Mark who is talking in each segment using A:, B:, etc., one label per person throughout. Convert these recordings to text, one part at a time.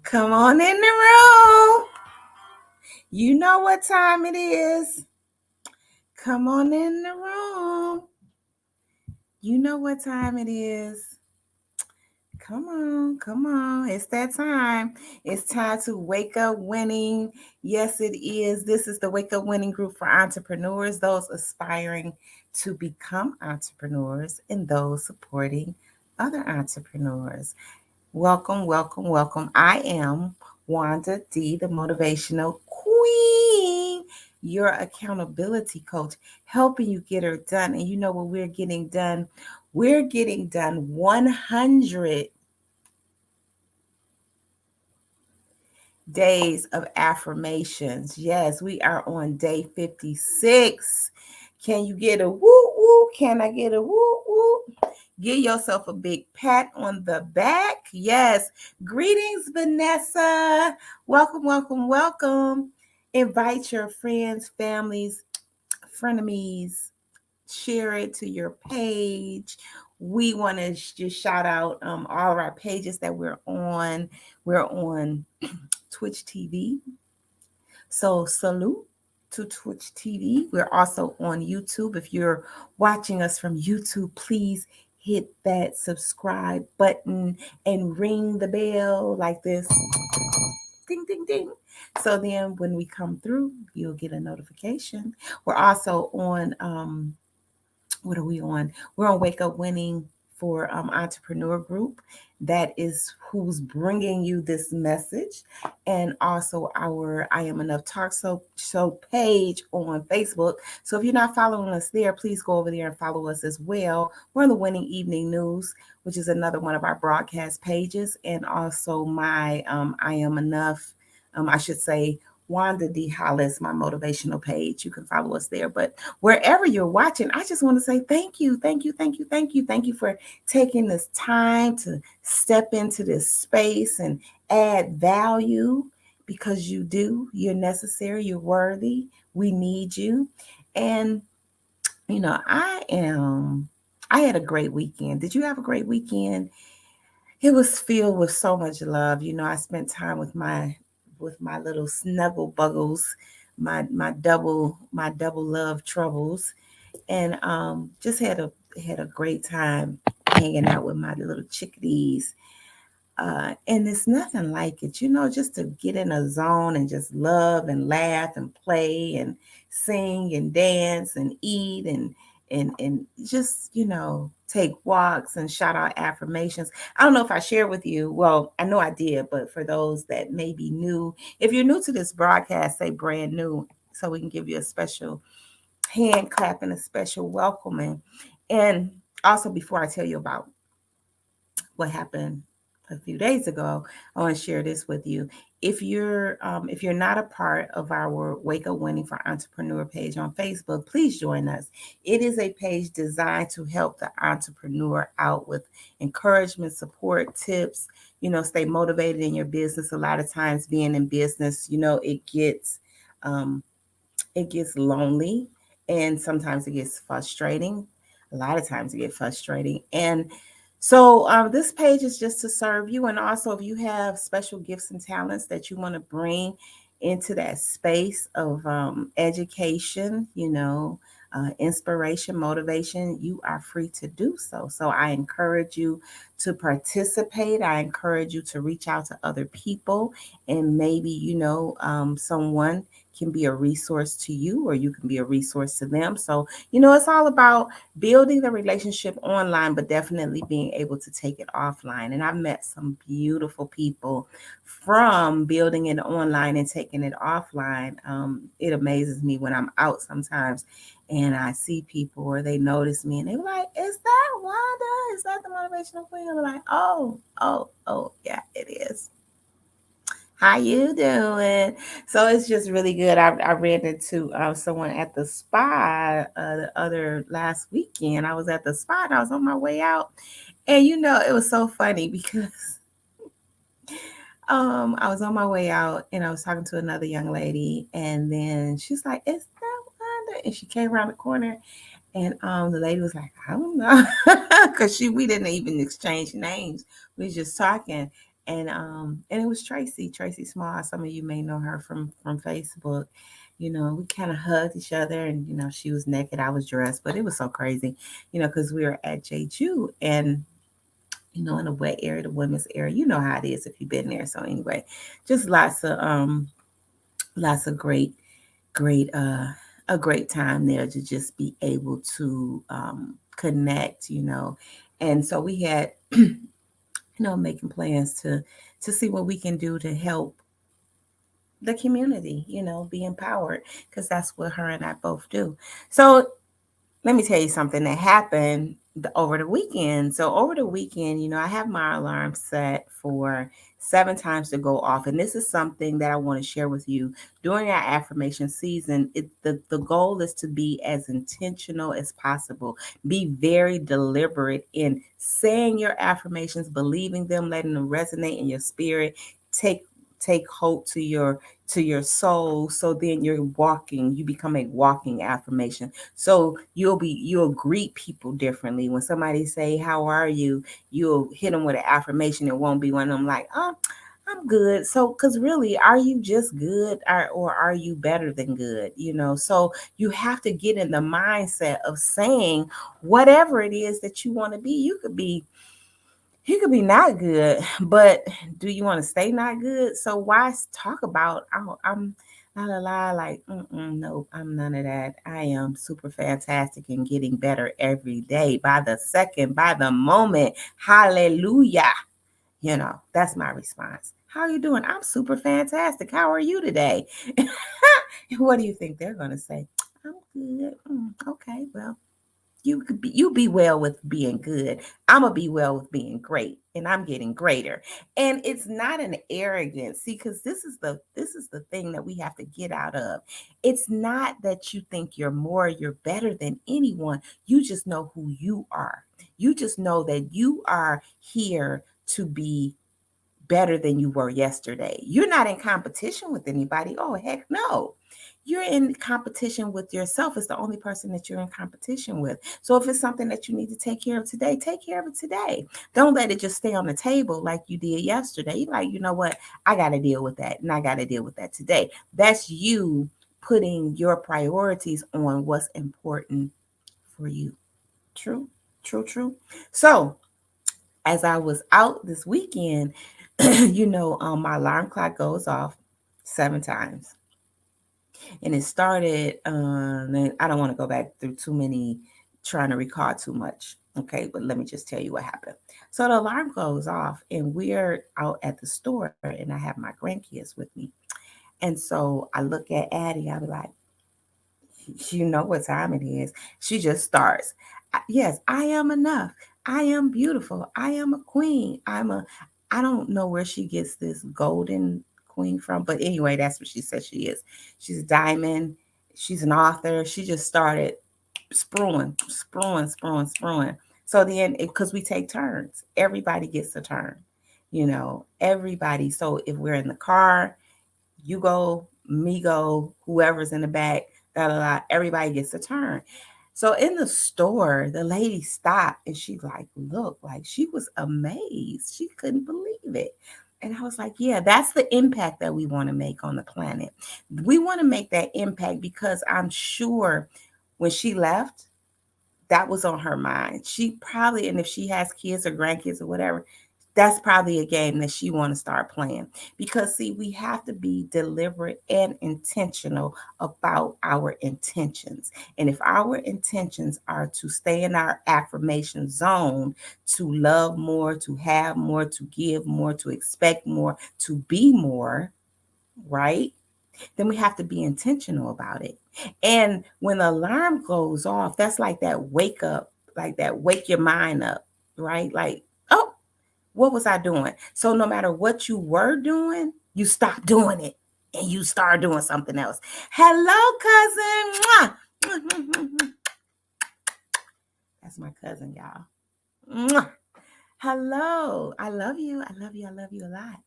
A: Come on in the room. You know what time it is. Come on in the room. You know what time it is. Come on. It's that time. It's time to wake up winning. Yes, it is. This is the Wake Up Winning group for entrepreneurs, those aspiring to become entrepreneurs, and those supporting other entrepreneurs. Welcome. I am Wanda D, the motivational queen, your accountability coach, helping you get her done. And you know what we're getting done? We're getting done 100 days of affirmations. Yes, we are on day 56. Can you get a woo woo? Can I get a woo woo? Give yourself a big pat on the back. Yes. Greetings, Vanessa. Welcome. Invite your friends, families, frenemies, share it to your page. We want to just shout out all of our pages that we're on. We're on Twitch TV. So salute to Twitch TV. We're also on YouTube. If you're watching us from YouTube, please hit that subscribe button and ring the bell like this. Ding, ding, ding. So then when we come through, you'll get a notification. We're also on, what are we on? We're on Wake Up Winning for Entrepreneur Group. That is who's bringing you this message. And also our I Am Enough Talk Show page on Facebook. So if you're not following us there, please go over there and follow us as well. We're on the Winning Evening News, which is another one of our broadcast pages. And also my I Am Enough, I should say, Wanda D. Hollis, my motivational page. You can follow us there. But wherever you're watching, I just want to say thank you. Thank you for taking this time to step into this space and add value, because you do. You're necessary. You're worthy. We need you. And, I had a great weekend. Did you have a great weekend? It was filled with so much love. I spent time with my little snuggle buggles, my double love troubles, and just had a great time hanging out with my little chickadees. And it's nothing like it, just to get in a zone and just love and laugh and play and sing and dance and eat and just, take walks and shout out affirmations. I don't know if I shared with you. Well, I know I did, but for those that may be new, if you're new to this broadcast, say brand new, so we can give you a special hand clap and a special welcoming. And also, before I tell you about what happened a few days ago, I want to share this with you. If you're not a part of our Wake Up Winning for Entrepreneur page on Facebook, please join us. It is a page designed to help the entrepreneur out with encouragement, support, tips, stay motivated in your business. A lot of times being in business, it gets lonely, and sometimes it gets frustrating. A lot of times it gets frustrating. And so this page is just to serve you. And also, if you have special gifts and talents that you want to bring into that space of education, inspiration, motivation, you are free to do so. So I encourage you to participate. I encourage you to reach out to other people, and maybe, someone can be a resource to you, or you can be a resource to them. So, it's all about building the relationship online, but definitely being able to take it offline. And I've met some beautiful people from building it online and taking it offline. It amazes me when I'm out sometimes and I see people, or they notice me and they're like, "Is that Wanda? Is that the motivational queen?" I'm like, oh, yeah, it is. How you doing? So it's just really good. I ran into someone at the spa the other last weekend. I was at the spa and I was on my way out, and it was so funny because I was on my way out and I was talking to another young lady, and then she's like, "Is that Wanda?" And she came around the corner, and the lady was like, "I don't know," because we didn't even exchange names. We was just talking. And it was Tracy Small. Some of you may know her from Facebook. We kind of hugged each other, and she was naked, I was dressed, but it was so crazy, because we were at JJU, and in the wet area, the women's area. You know how it is if you've been there. So anyway, just lots of great a great time there to just be able to connect, and so we had making plans to see what we can do to help the community, be empowered, because that's what her and I both do. So let me tell you something that happened over the weekend. So over the weekend, I have my alarm set for 7 times to go off. And this is something that I want to share with you. During our affirmation season, the goal is to be as intentional as possible. Be very deliberate in saying your affirmations, believing them, letting them resonate in your spirit. Take hope to your soul, so then you become a walking affirmation. So you'll greet people differently. When somebody say, how are you, you'll hit them with an affirmation. It won't be one of them like, oh, I'm good. So because really, are you just good, or are you better than good? So you have to get in the mindset of saying whatever it is that you want to be. You could be not good, but do you want to stay not good? So why talk about, oh, I'm not a lie, like, no, I'm none of that. I am super fantastic and getting better every day, by the second, by the moment. Hallelujah. That's my response. How are you doing? I'm super fantastic. How are you today? What do you think they're going to say? I'm good. Okay, well, you be well with being good. I'm gonna be well with being great, and I'm getting greater. And it's not an arrogance. See, because this is the thing that we have to get out of. It's not that you think you're better than anyone. You just know who you are. You just know that you are here to be better than you were yesterday. You're not in competition with anybody. Oh, heck no. You're in competition with yourself. It's the only person that you're in competition with. So if it's something that you need to take care of today, take care of it today. Don't let it just stay on the table like you did yesterday. You're like, you know what? I got to deal with that, and I got to deal with that today. That's you putting your priorities on what's important for you. True, true, true. So as I was out this weekend, my alarm clock goes off 7 times. And it started, and I don't want to go back through too many, trying to recall too much. Okay, but let me just tell you what happened. So the alarm goes off, and we're out at the store, and I have my grandkids with me. And so I look at Addie, I'll be like, you know what time it is. She just starts. Yes, I am enough. I am beautiful. I am a queen. I don't know where she gets this golden queen from, but anyway, that's what she says she is. She's a diamond. She's an author. She just started spruing. So then, because we take turns, everybody gets a turn, everybody. So if we're in the car, you go, me go, whoever's in the back, da da da, everybody gets a turn. So in the store, the lady stopped and she look, like she was amazed. She couldn't believe it. And I was like, yeah, that's the impact that we want to make on the planet. We want to make that impact because I'm sure when she left, that was on her mind. She probably, and if she has kids or grandkids or whatever, that's probably a game that she want to start playing. Because see, we have to be deliberate and intentional about our intentions. And if our intentions are to stay in our affirmation zone, to love more, to have more, to give more, to expect more, to be more, right? Then we have to be intentional about it. And when the alarm goes off, that's like that wake up, like that wake your mind up, right? Like, oh, what was I doing? So no matter what you were doing, you stop doing it and you start doing something else. Hello, cousin. That's my cousin, y'all. Hello. I love you. I love you. I love you a lot.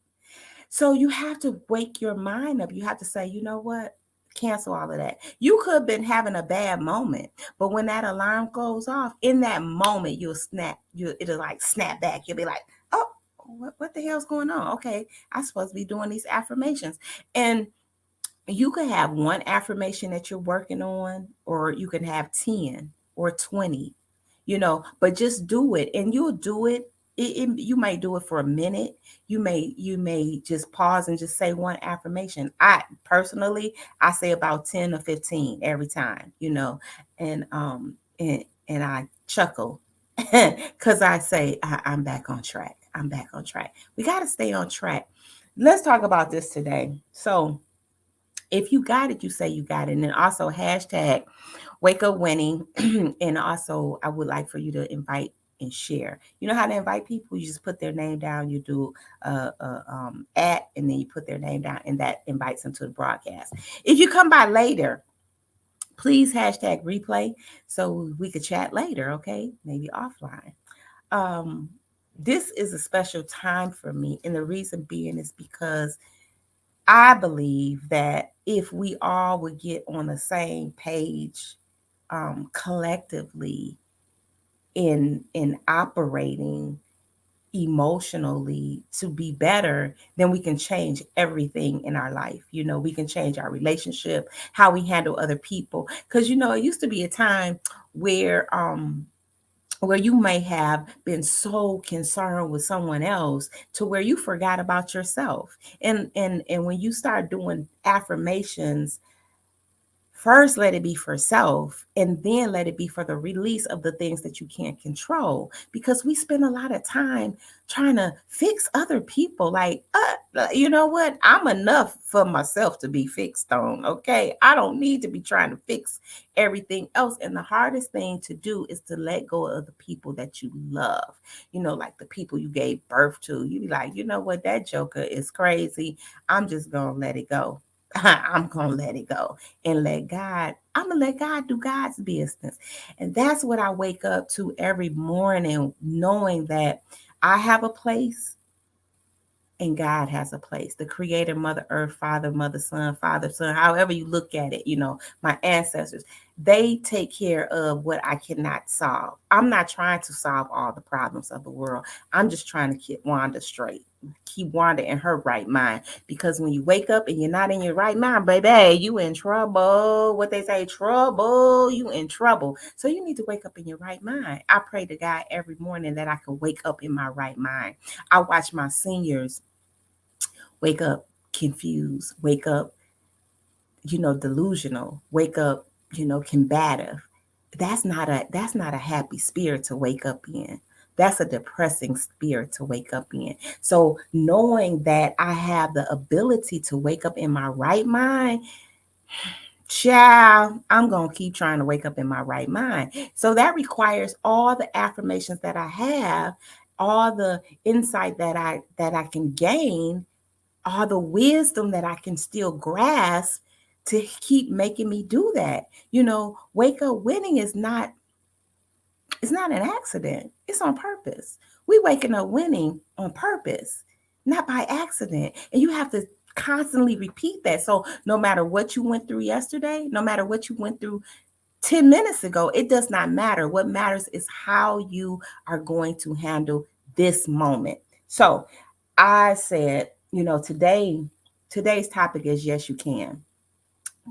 A: So you have to wake your mind up. You have to say, you know what? Cancel all of that. You could have been having a bad moment, but when that alarm goes off, in that moment, you'll snap. It'll like snap back. You'll be like, oh, what the hell's going on? Okay, I'm supposed to be doing these affirmations. And you could have one affirmation that you're working on, or you can have 10 or 20, but just do it, and you'll do it. You may do it for a minute. You may just pause and just say one affirmation. I personally, I say about 10 or 15 every time, and I chuckle because I say I'm back on track. I'm back on track. We got to stay on track. Let's talk about this today. So if you got it, you say you got it. And then also hashtag wake up winning. And also, I would like for you to invite and share. You know how to invite people? You just put their name down. You do at, and then you put their name down, and that invites them to the broadcast. If you come by later, please hashtag replay so we could chat later, okay? Maybe offline. Um, this is a special time for me. And the reason being is because I believe that if we all would get on the same page, collectively, in operating emotionally to be better, then we can change everything in our life. We can change our relationship, how we handle other people. Because it used to be a time where you may have been so concerned with someone else to where you forgot about yourself. And when you start doing affirmations, first let it be for self, and then let it be for the release of the things that you can't control, because we spend a lot of time trying to fix other people. Like, you know what, I'm enough for myself to be fixed on. Okay, I don't need to be trying to fix everything else. And the hardest thing to do is to let go of the people that you love, like the people you gave birth to. You be like, you know what, that joker is crazy. I'm just gonna let it go. I'm gonna let it go and I'm gonna let God do God's business. And that's what I wake up to every morning, knowing that I have a place and God has a place. The creator, Mother Earth, Father, Son, however you look at it, my ancestors, they take care of what I cannot solve. I'm not trying to solve all the problems of the world. I'm just trying to keep Wanda straight, keep Wanda in her right mind. Because when you wake up and you're not in your right mind, baby, you in trouble. What they say, trouble, you in trouble. So you need to wake up in your right mind. I pray to God every morning that I can wake up in my right mind. I watch my seniors wake up confused, wake up, delusional, wake up, combative. That's not a happy spirit to wake up in. That's a depressing spirit to wake up in. So knowing that I have the ability to wake up in my right mind, child, I'm going to keep trying to wake up in my right mind. So that requires all the affirmations that I have, all the insight that I can gain, all the wisdom that I can still grasp to keep making me do that. Wake up winning is not, it's not an accident. It's on purpose. We waking up winning on purpose, not by accident. And you have to constantly repeat that. So no matter what you went through yesterday, no matter what you went through 10 minutes ago, it does not matter. What matters is how you are going to handle this moment. So I said, today's topic is yes, you can.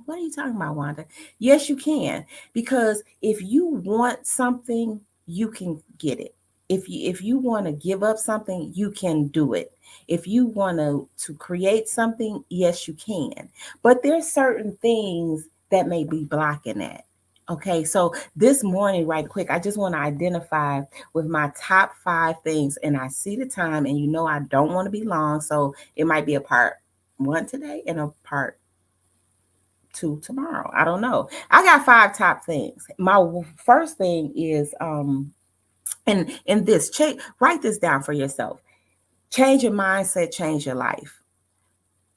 A: What are you talking about, Wanda? Yes, you can. Because if you want something, you can get it. If you want to give up something, you can do it. If you want to create something, yes, you can. But there's certain things that may be blocking that. Okay, so this morning, right quick, I just want to identify with my top 5 things. And I see the time, and I don't want to be long. So it might be a part 1 today and a part 2 tomorrow. I don't know. I got 5 top things. My first thing is and in this, write this down for yourself. Change your mindset, change your life.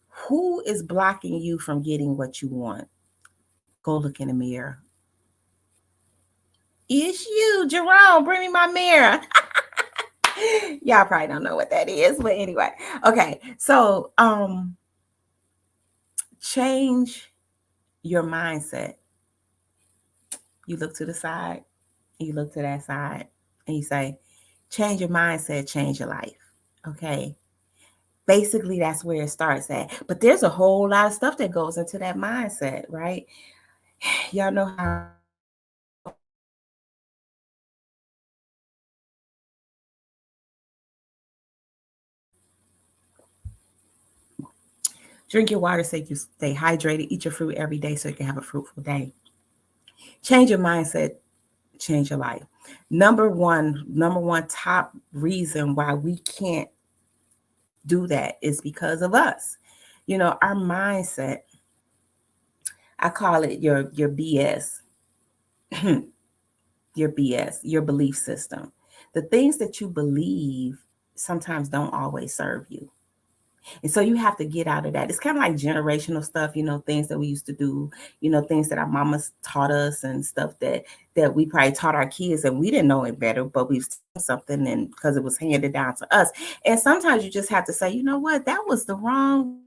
A: Who is blocking you from getting what you want? Go look in the mirror. It's you, Jerome. Bring me my mirror. Y'all probably don't know what that is, but anyway. Okay. So change your mindset. You look to the side, you look to that side, and you say, change your mindset, change your life. Okay. Basically, that's where it starts at. But there's a whole lot of stuff that goes into that mindset, right? Y'all know how drink your water so you stay hydrated, eat your fruit every day so you can have a fruitful day. Change your mindset, change your life. Number one top reason why we can't do that is because of us. Our mindset, I call it your BS, your BS, your belief system. The things that you believe sometimes don't always serve you. And so you have to get out of that. It's kind of like generational stuff, things that we used to do, things that our mamas taught us and stuff that we probably taught our kids and we didn't know it better, but we've seen something and because it was handed down to us. And sometimes you just have to say, you know what, that was the wrong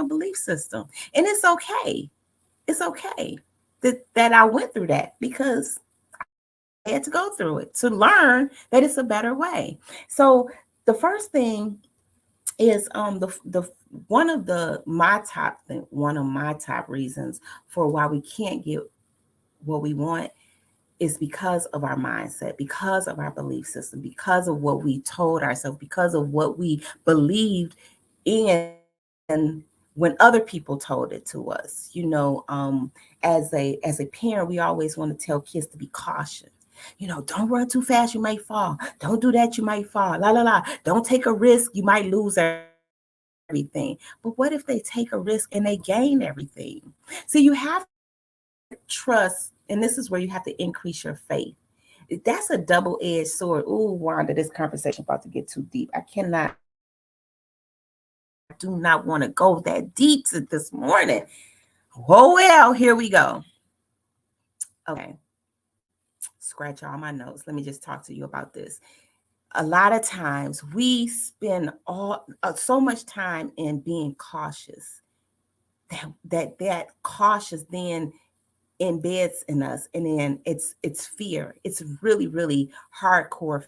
A: belief system. And it's okay. It's okay that I went through that because I had to go through it to learn that it's a better way. So the first thing is the one of my top reasons for why we can't get what we want is because of our mindset, because of our belief system, because of what we told ourselves, because of what we believed in when other people told it to us. As a parent, we always want to tell kids to be cautious. Don't run too fast, you might fall. Don't do that, you might fall. La la la. Don't take a risk, you might lose everything. But what if they take a risk and they gain everything? So you have to trust, and this is where you have to increase your faith. That's a double-edged sword. Ooh, Wanda, this conversation about to get too deep. I do not want to go that deep this morning. Oh well, here we go. Okay. Scratch all my notes. Let me just talk to you about this. A lot of times we spend so much time in being cautious that cautious then embeds in us, and then it's fear. It's really, really hardcore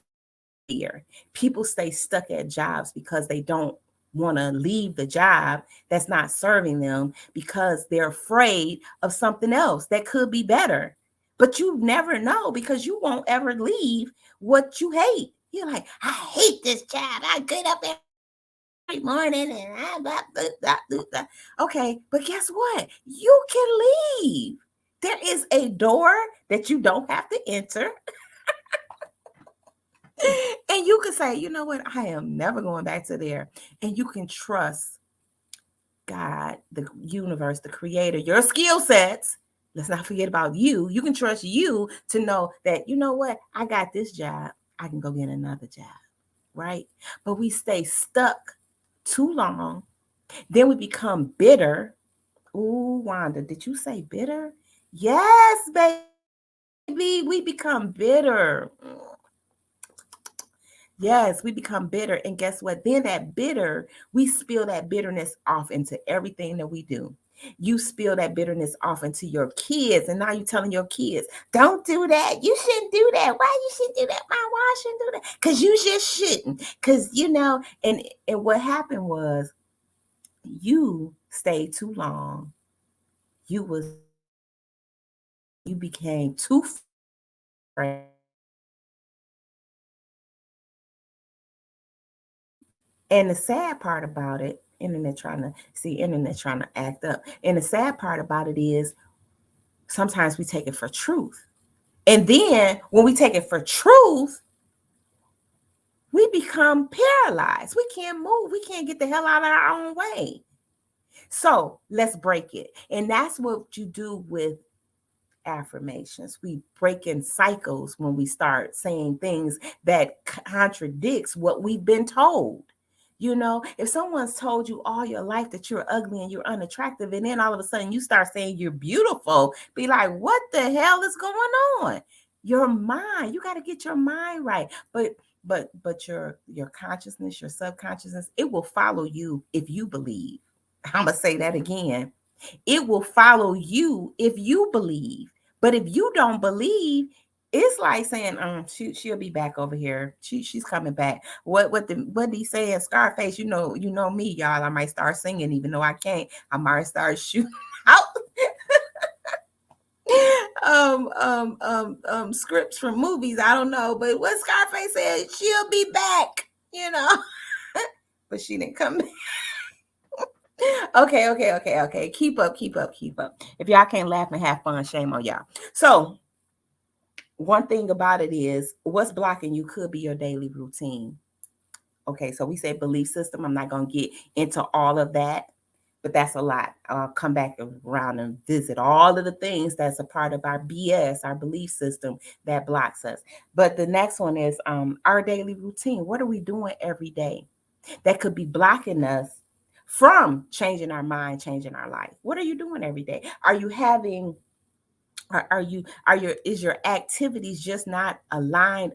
A: fear. People stay stuck at jobs because they don't want to leave the job that's not serving them because they're afraid of something else that could be better. But you never know because you won't ever leave what you hate. You're like, I hate this job. I get up every morning and I blah, blah, blah, blah, blah. Okay, but guess what? You can leave. There is a door that you don't have to enter. And you can say, you know what? I am never going back to there. And you can trust God, the universe, the creator, your skill sets. Let's not forget about you. You can trust you to know that, you know what? I got this job. I can go get another job. Right? But we stay stuck too long. Then we become bitter. Ooh, Wanda, did you say bitter? Yes, baby. We become bitter. Yes, we become bitter. And guess what? Then we spill that bitterness off into everything that we do. You spill that bitterness off into your kids. And now you're telling your kids, don't do that. You shouldn't do that. Why you shouldn't do that? Why I shouldn't do that? Because you just shouldn't. Because, and what happened was you stayed too long. You became too afraid. And the sad part about it, internet trying to act up. And the sad part about it is sometimes we take it for truth. And then when we take it for truth, we become paralyzed. We can't move. We can't get the hell out of our own way. So let's break it. And that's what you do with affirmations. We break in cycles when we start saying things that contradicts what we've been told. If someone's told you all your life that you're ugly and you're unattractive, and then all of a sudden you start saying you're beautiful, be like, what the hell is going on? Your mind, you got to get your mind right. But your consciousness, your subconsciousness, it will follow you if you believe. I'm gonna say that again. It will follow you if you believe. But if you don't believe, It's like saying, she'll be back over here. She's coming back. What did he say in Scarface? You know me, y'all. I might start singing even though I can't. I might start shooting out scripts from movies. I don't know, but what Scarface said, she'll be back. But she didn't come back. Okay. Keep up. If y'all can't laugh and have fun, shame on y'all. So one thing about it is what's blocking you could be your daily routine. Okay, so we say belief system. I'm not going to get into all of that, but that's a lot. I'll come back around and visit all of the things that's a part of our BS, our belief system that blocks us. But the next one is our daily routine. What are we doing every day that could be blocking us from changing our mind, changing our life? What are you doing every day? Are you having is your activities just not aligned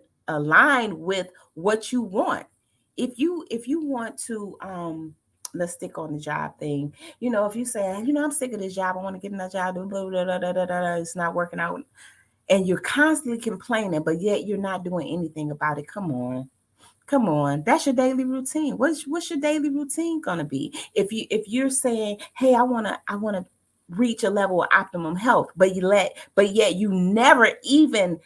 A: with what you want? If you want to let's stick on the job thing. If you say, I'm sick of this job, I want to get another job, blah, blah, blah, blah, blah, blah, it's not working out, and you're constantly complaining, but yet you're not doing anything about it. Come on, that's your daily routine. What's your daily routine gonna be? If you're saying, hey, I wanna reach a level of optimum health, but yet you never even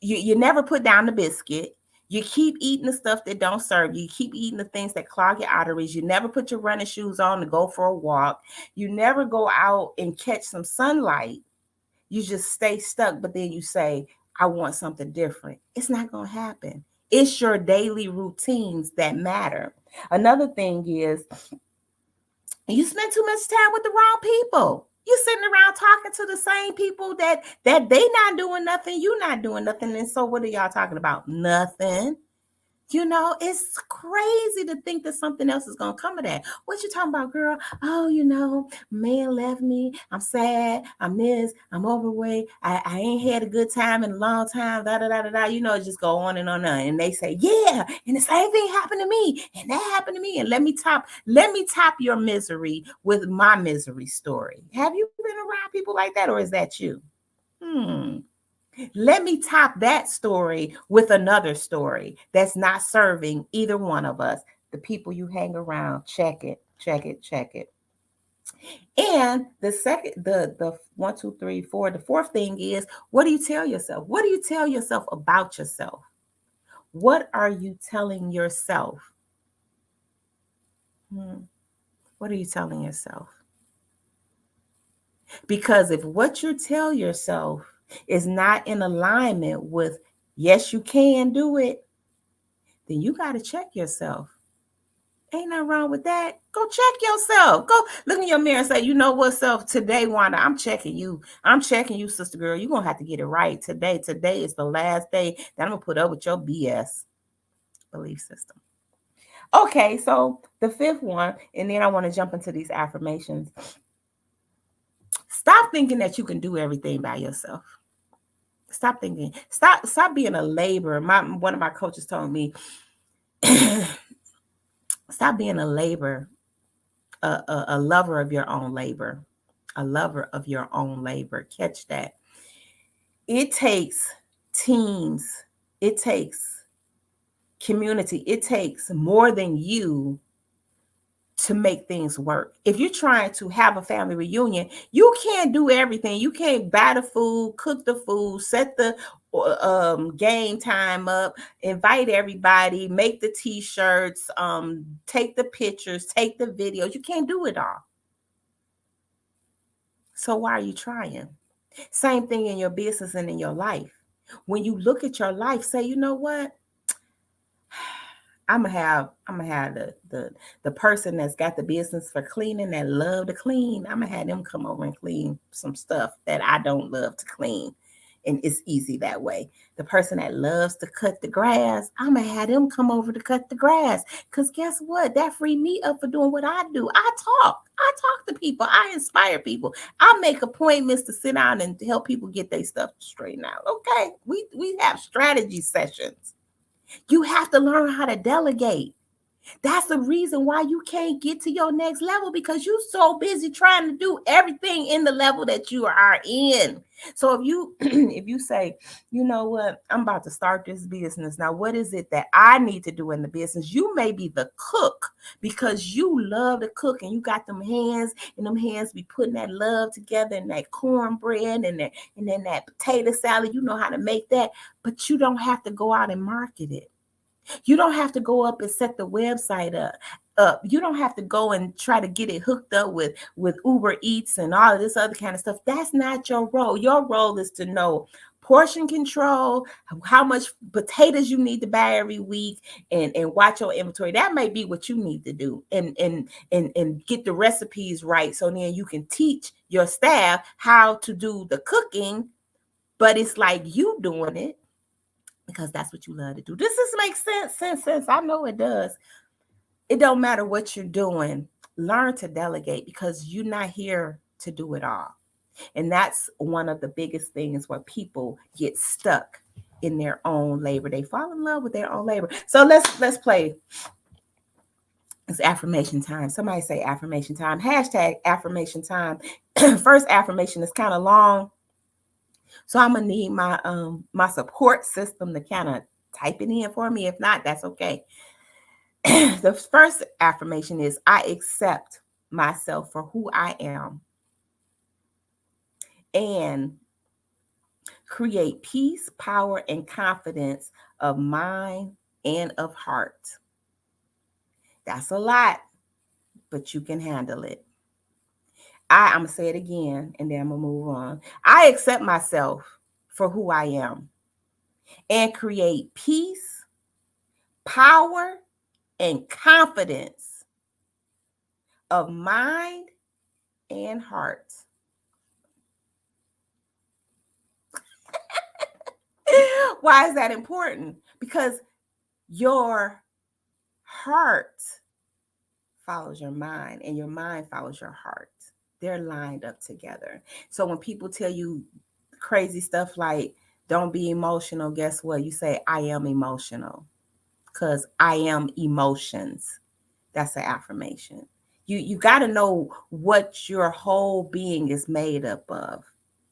A: you never put down the biscuit. You keep eating the stuff that don't serve you. You keep eating the things that clog your arteries. You never put your running shoes on to go for a walk. You never go out and catch some sunlight. You just stay stuck, but then you say, I want something different. It's not going to happen. It's your daily routines that matter. Another thing is you spend too much time with the wrong people. You sitting around talking to the same people that they not doing nothing, you not doing nothing. And so what are y'all talking about? Nothing. It's crazy to think that something else is going to come of that. What you talking about, girl? Oh, man left me. I'm sad. I'm this. I'm overweight. I ain't had a good time in a long time. Da, da, da, da, da. Just go on and on and on. And they say, yeah, and the same thing happened to me. And that happened to me. And let me top your misery with my misery story. Have you been around people like that, or is that you? Let me top that story with another story that's not serving either one of us. The people you hang around, check it. And the 1, 2, 3, 4, the fourth thing is, what do you tell yourself? What do you tell yourself about yourself? What are you telling yourself? What are you telling yourself? Because if what you tell yourself is not in alignment with, yes, you can do it, then you got to check yourself. Ain't nothing wrong with that. Go check yourself. Go look in your mirror and say, you know what, self, today, Wanda, I'm checking you. I'm checking you, sister girl. You're going to have to get it right today. Today is the last day that I'm going to put up with your BS belief system. Okay, so the fifth one, and then I want to jump into these affirmations. Stop thinking that you can do everything by yourself. Stop thinking. Stop being a laborer. One of my coaches told me, stop being a laborer, a lover of your own labor. A lover of your own labor. Catch that. It takes teams. It takes community. It takes more than you to make things work. If you're trying to have a family reunion, you can't do everything. You can't buy the food, cook the food, set the game time up, invite everybody, make the t-shirts, take the pictures, take the videos. You can't do it all. So why are you trying? Same thing in your business and in your life. When you look at your life, say, you know what? I'm gonna have the person that's got the business for cleaning, that love to clean. I'm gonna have them come over and clean some stuff that I don't love to clean, and it's easy that way. The person that loves to cut the grass, I'm gonna have them come over to cut the grass. Cause guess what? That freed me up for doing what I do. I talk to people. I inspire people. I make appointments to sit down and help people get their stuff straightened out. Okay, we have strategy sessions. You have to learn how to delegate. That's the reason why you can't get to your next level, because you're so busy trying to do everything in the level that you are in. So if you if you say, you know what, I'm about to start this business. Now, what is it that I need to do in the business? You may be the cook because you love to cook and you got them hands, and them hands be putting that love together, and that cornbread and then that potato salad. You know how to make that, but you don't have to go out and market it. You don't have to go up and set the website up. You don't have to go and try to get it hooked up with Uber Eats and all of this other kind of stuff. That's not your role. Your role is to know portion control, how much potatoes you need to buy every week, and watch your inventory. That may be what you need to do, and get the recipes right, so then you can teach your staff how to do the cooking, but it's like you doing it because that's what you love to do. Does this make sense? I know it does. It don't matter what you're doing. Learn to delegate, because you're not here to do it all. And that's one of the biggest things where people get stuck in their own labor. They fall in love with their own labor. So let's play. It's affirmation time. Somebody say affirmation time. Hashtag affirmation time. First affirmation is kind of long, so I'm gonna need my support system to kind of type it in for me. If not, that's okay. The first affirmation is, I accept myself for who I am and create peace, power, and confidence of mind and of heart. That's a lot, but you can handle it. I'm going to say it again, and then I'm going to move on. I accept myself for who I am and create peace, power, and confidence of mind and heart. Why is that important? Because your heart follows your mind, and your mind follows your heart. They're lined up together. So when people tell you crazy stuff like, don't be emotional, guess what? You say, I am emotional, because I am emotions. That's an affirmation. You got to know what your whole being is made up of.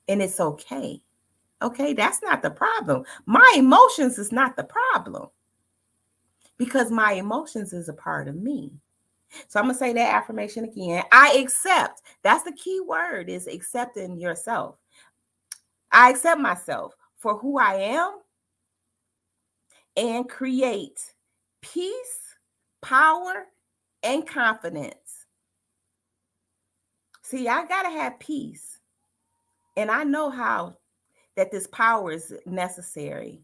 A: And it's okay. Okay, that's not the problem. My emotions is not the problem, because my emotions is a part of me. So I'm going to say that affirmation again. I accept. That's the key word, is accepting yourself. I accept myself for who I am and create peace, power, and confidence. See, I got to have peace. And I know how that this power is necessary.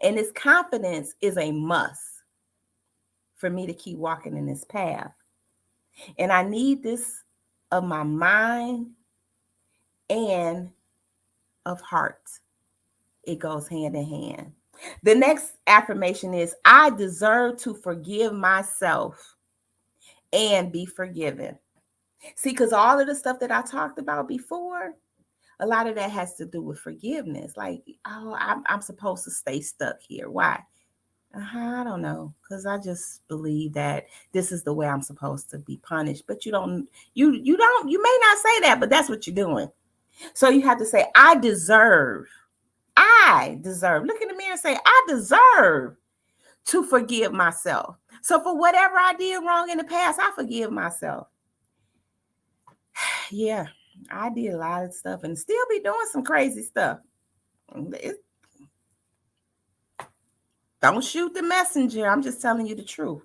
A: And this confidence is a must for me to keep walking in this path. And I need this of my mind and of heart. It goes hand in hand. The next affirmation is, I deserve to forgive myself and be forgiven. See, because all of the stuff that I talked about before, a lot of that has to do with forgiveness. Like, oh, I'm supposed to stay stuck here. Why? I don't know, because I just believe that this is the way I'm supposed to be punished. But you may not say that, but that's what you're doing. So you have to say, I deserve. Look in the mirror and say, I deserve to forgive myself. So for whatever I did wrong in the past, I forgive myself. Yeah, I did a lot of stuff and still be doing some crazy stuff. Don't shoot the messenger. I'm just telling you the truth.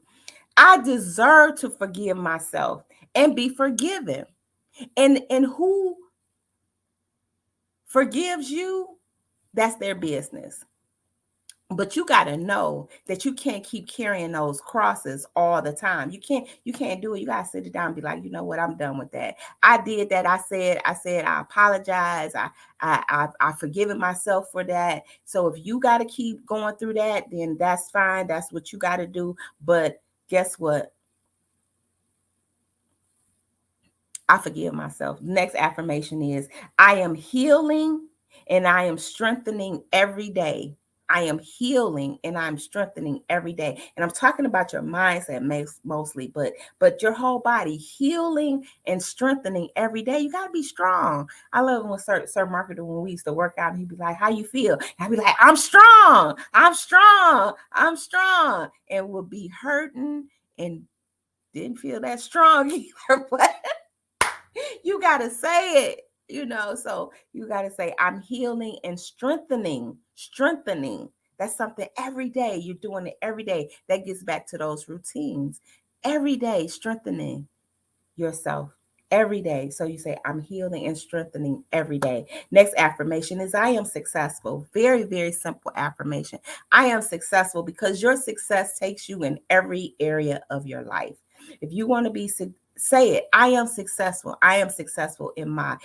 A: I deserve to forgive myself and be forgiven. And who forgives you, that's their business. But you got to know that you can't keep carrying those crosses all the time. You can't do it. You got to sit it down and be like, you know what? I'm done with that. I did that. I said, I apologize. I forgiven myself for that. So if you got to keep going through that, then that's fine. That's what you got to do. But guess what? I forgive myself. Next affirmation is, I am healing and I am strengthening every day. I am healing and I'm strengthening every day. And I'm talking about your mindset mostly, but your whole body healing and strengthening every day. You got to be strong. I love when Sir Marketer, when we used to work out, he'd be like, "How you feel?" And I'd be like, "I'm strong. I'm strong. I'm strong." And would be hurting and didn't feel that strong either. But you got to say it, so you got to say, I'm healing and strengthening. That's something every day. You're doing it every day. That gets back to those routines. Every day, strengthening yourself every day. So you say, I'm healing and strengthening every day. Next affirmation is, I am successful. Very, very simple affirmation. I am successful because your success takes you in every area of your life. If you want to be say it, I am successful. I am successful in my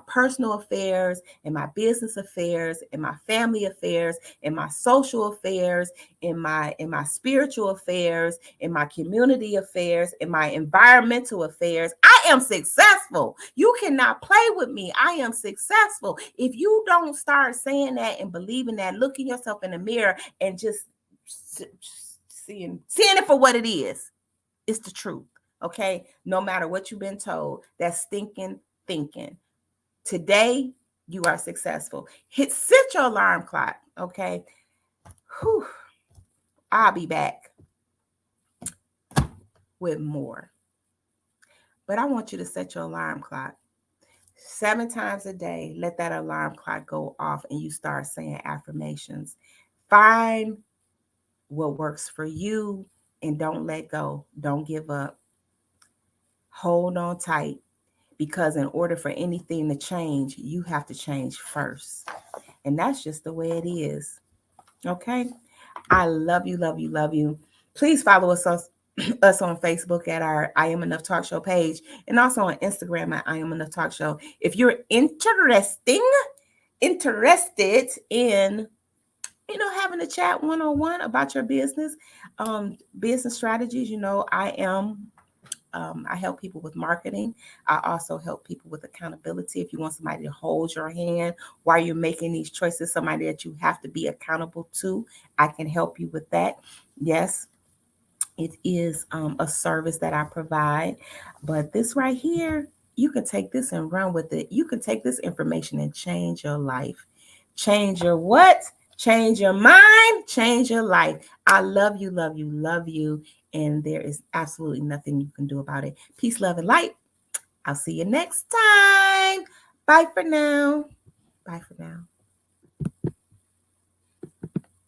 A: personal affairs, in my business affairs, in my family affairs, in my social affairs, in my spiritual affairs, in my community affairs, in my environmental affairs. I am successful. You cannot play with me. I am successful. If you don't start saying that and believing that, looking yourself in the mirror and just seeing it for what it is, it's the truth. Okay, no matter what you've been told, that's stinking thinking. Today, you are successful. Set your alarm clock. Okay. Whew. I'll be back with more. But I want you to set your alarm clock 7 times a day. Let that alarm clock go off and you start saying affirmations. Find what works for you and don't let go. Don't give up. Hold on tight, because in order for anything to change, you have to change first. And that's just the way it is. Okay? I love you, love you, love you. Please follow us on Facebook at our I Am Enough Talk Show page, and also on Instagram at I Am Enough Talk Show. If you're interested in having a chat one-on-one about your business strategies, I help people with marketing. I also help people with accountability. If you want somebody to hold your hand while you're making these choices, somebody that you have to be accountable to, I can help you with that. Yes, it is a service that I provide. But this right here, you can take this and run with it. You can take this information and change your life. Change your what? Change your mind, change your life. I love you, love you, love you. And there is absolutely nothing you can do about it. Peace, love, and light. I'll see you next time. Bye for now. Bye for now.